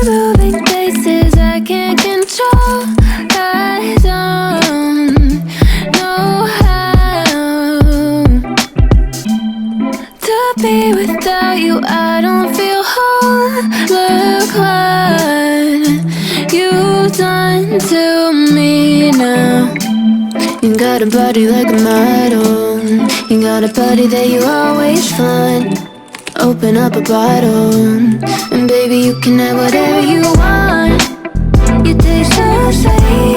moving places I can't control. I don't know how to be without you. I don't feel whole. Look what you've done to me now. You got a body like a model. You got a body that you always find. Open up a bottle, and baby, you can have whatever you want. You taste so sweet.